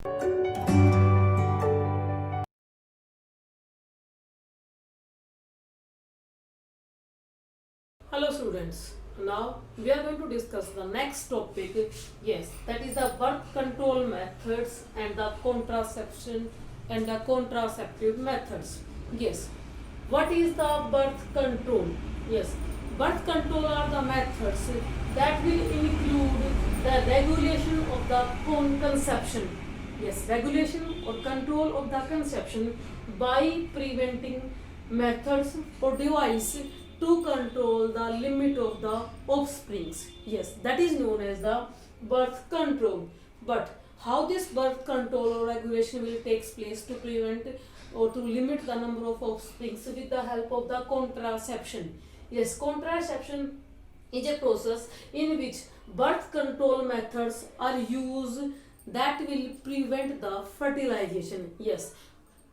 Hello students, now we are going to discuss the next topic. Yes, that is the birth control methods and the contraception and the contraceptive methods. Yes, what is the birth control? Yes, birth control are the methods that will include the regulation of the conception. Yes, regulation or control of the conception by preventing methods or device to control the limit of the offsprings. Yes, that is known as the birth control. But how this birth control or regulation will takes place to prevent or to limit the number of offsprings with the help of the contraception. Yes, contraception is a process in which birth control methods are used that will prevent the fertilization. Yes,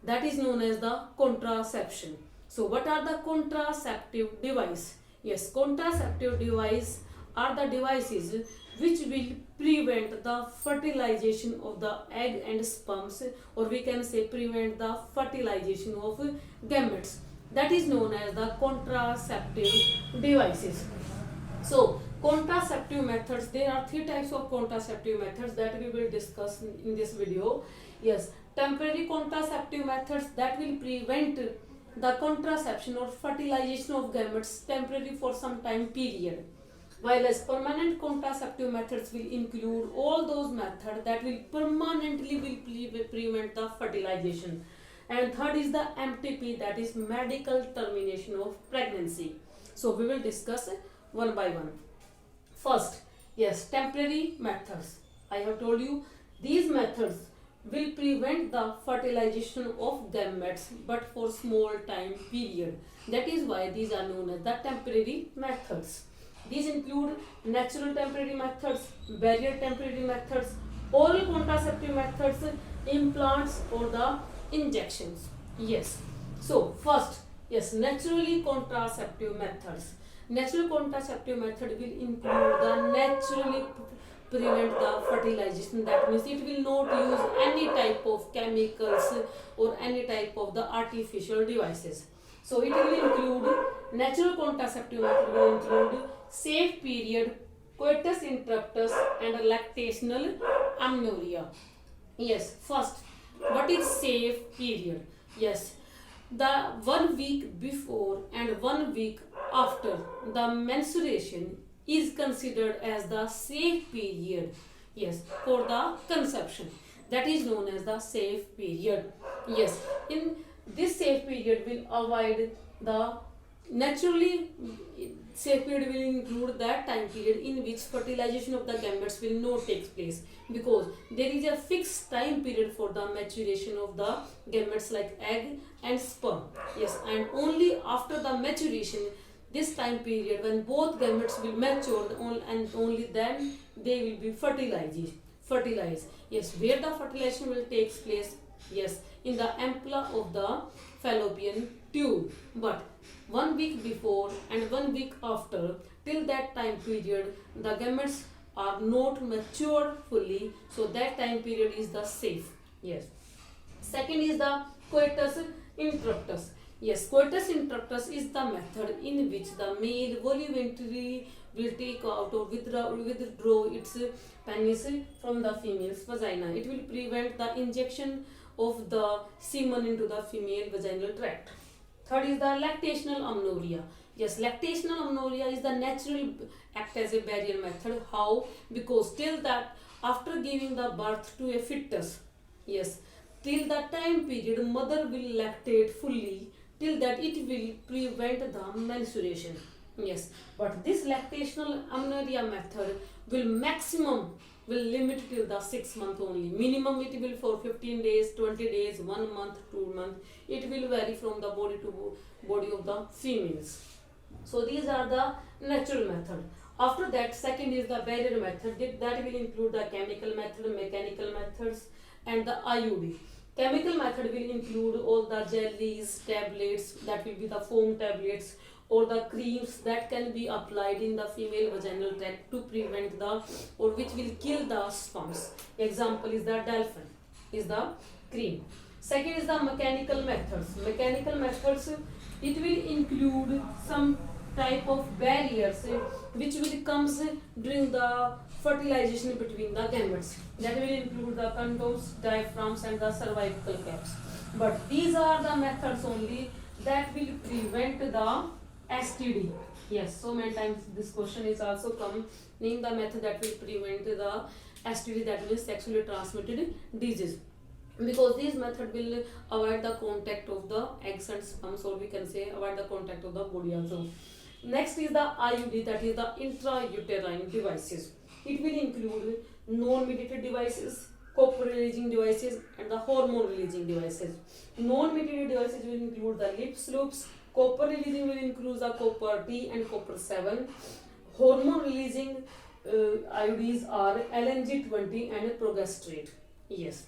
that is known as the contraception. So what are the contraceptive device? Yes, contraceptive device are the devices which will prevent the fertilization of the egg and sperms, or we can say prevent the fertilization of gametes. That is known as the contraceptive devices. So contraceptive methods, there are three types of contraceptive methods that we will discuss in this video. Yes, temporary contraceptive methods that will prevent the contraception or fertilization of gametes temporarily for some time period, while as permanent contraceptive methods will include all those methods that will permanently will prevent the fertilization. And third is the MTP, that is medical termination of pregnancy. So we will discuss one by one. First, yes, temporary methods. I have told you these methods will prevent the fertilization of gametes but for small time period. That is why these are known as the temporary methods. These include natural temporary methods, barrier temporary methods, oral contraceptive methods, implants or the injections. Yes. So first, yes, naturally contraceptive methods. Natural contraceptive method will include the naturally prevent the fertilization. That means it will not use any type of chemicals or any type of the artificial devices. So it will include natural contraceptive method will include safe period, coitus interruptus and lactational amenorrhea. Yes, first, what is safe period? Yes, the 1 week before and 1 week after the menstruation is considered as the safe period. Yes, for the conception. That is known as the safe period. Yes, in this safe period will avoid the naturally safe period will include that time period in which fertilization of the gametes will not take place, because there is a fixed time period for the maturation of the gametes like egg and sperm. Yes, and only after the maturation, this time period when both gametes will mature and only then they will be fertilized. Yes, where the fertilization will take place? Yes, in the ampulla of the fallopian tube. But 1 week before and 1 week after, till that time period, the gametes are not matured fully, so that time period is the safe. Yes. Second is the coitus interruptus. Yes, coitus interruptus is the method in which the male voluntarily will take out or withdraw its penis from the female's vagina. It will prevent the injection of the semen into the female vaginal tract. Third is the lactational amenorrhea. Yes, lactational amenorrhea is the natural act as a barrier method. How? Because till that after giving the birth to a fetus, yes, till that time period mother will lactate fully, till that it will prevent the menstruation. Yes, but this lactational amenorrhea method will limit till the 6 month only. Minimum it will for 15 days, 20 days, 1 month, 2 month. It will vary from the body to body of the females. So these are the natural method. After that, second is the barrier method. That will include the chemical method, mechanical methods, and the IUD. Chemical method will include all the jellies, tablets, that will be the foam tablets, or the creams that can be applied in the female vaginal tract to prevent the or which will kill the sperms. Example is the Dalphin. is the cream. Second is the mechanical methods. Mechanical methods, it will include some type of barriers which will comes during the fertilization between the gametes. That will include the condoms, diaphragms and the cervical caps. But these are the methods only that will prevent the STD. Yes, so many times this question is also come. Name the method that will prevent the STD, that means sexually transmitted disease. Because this method will avoid the contact of the eggs and sperms, or we can say avoid the contact of the body also. Next is the IUD, that is the intrauterine devices. It will include non-mediated devices, copper releasing devices and the hormone releasing devices. Non-mediated devices will include the lips loops. Copper releasing will include the copper T and copper 7. Hormone releasing IUDs are LNG20 and progesterone. Yes.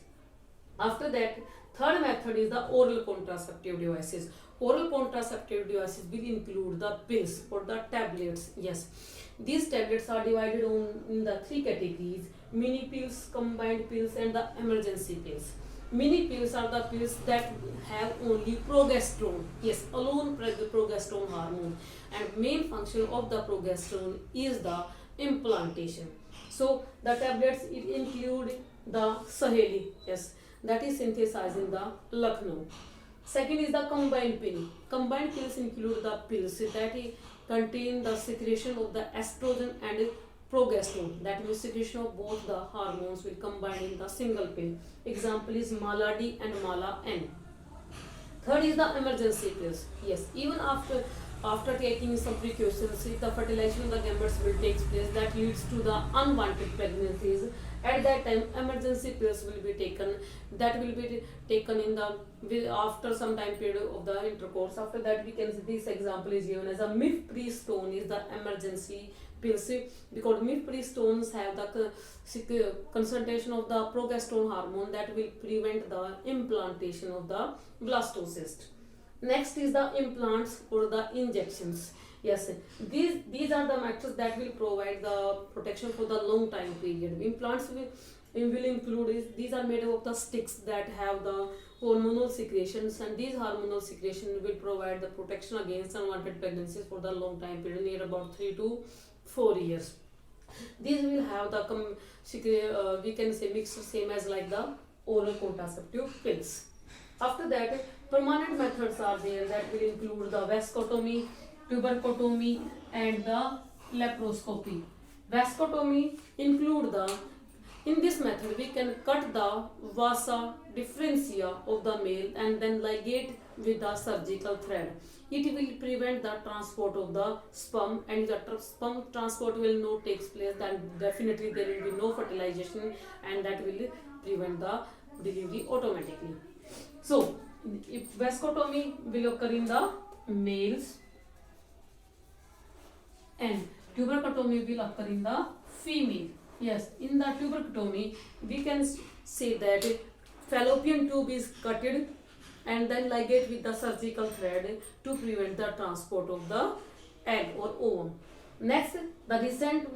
After that, third method is the oral contraceptive devices. Oral contraceptive devices will include the pills or the tablets. Yes, these tablets are divided in the three categories: mini pills, combined pills and the emergency pills. Mini pills are the pills that have only progesterone. Yes, alone progesterone hormone, and main function of the progesterone is the implantation. So the tablets, it include the Saheli. Yes, that is synthesized in the Lucknow. Second is the combined pill. Combined pills include the pills that contain the secretion of the estrogen and progesterone. That means secretion of both the hormones will combine in the single pill. Example is Mala D and Mala N. Third is the emergency pills. Yes, even after taking some precautions, if the fertilization of the gametes will take place, that leads to the unwanted pregnancies. At that time, emergency pills will be taken. That will be taken in the after some time period of the intercourse. After that, we can see this example is given as a mifepristone is the emergency pills, because mifepristones have the concentration of the progesterone hormone that will prevent the implantation of the blastocyst. Next is the implants or the injections. Yes, these are the methods that will provide the protection for the long time period. Implants will include, these are made of the sticks that have the hormonal secretions, and these hormonal secretions will provide the protection against unwanted pregnancies for the long time period, near about 3 to 4 years. These will have the we can say mixed same as like the oral contraceptive pills. After that, permanent methods are there that will include the vasectomy, tuberculotomy and the laparoscopy. Vasectomy include in this method we can cut the vasa differentia of the male and then ligate with the surgical thread. It will prevent the transport of the sperm, and the sperm transport will not take place, then definitely there will be no fertilization, and that will prevent the delivery automatically. So, if vasectomy will occur in the males and tuberculotomy will occur in the female. Yes, in the tuberculotomy, we can say that fallopian tube is cutted and then ligate with the surgical thread to prevent the transport of the egg or ovum. Next, the recent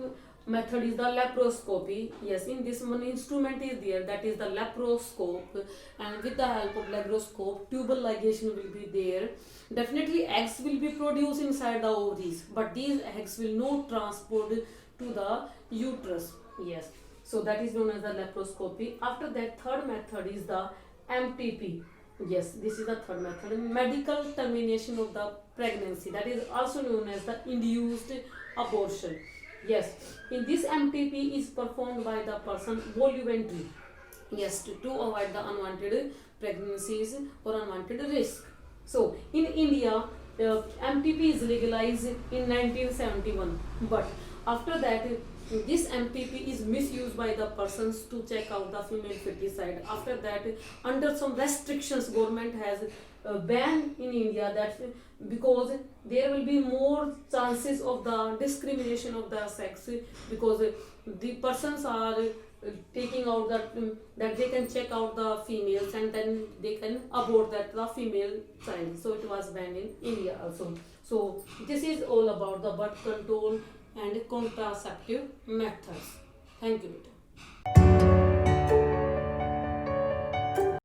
method is the laparoscopy. Yes, in this one instrument is there, that is the laparoscope, and with the help of laparoscope, tubal ligation will be there. Definitely eggs will be produced inside the ovaries, but these eggs will not transport to the uterus. Yes, so that is known as the laparoscopy. After that, third method is the MTP. Yes, this is the third method, medical termination of the pregnancy, that is also known as the induced abortion. Yes, in this MTP is performed by the person voluntary. Yes, to avoid the unwanted pregnancies or unwanted risk. So, in India, MTP is legalized in 1971, but after that, this MTP is misused by the persons to check out the female feticide. After that, under some restrictions, government has banned in India, that because there will be more chances of the discrimination of the sex, because the persons are taking out that they can check out the females and then they can abort that the female child. So it was banned in India also. So this is all about the birth control and contraceptive methods. Thank you, beta.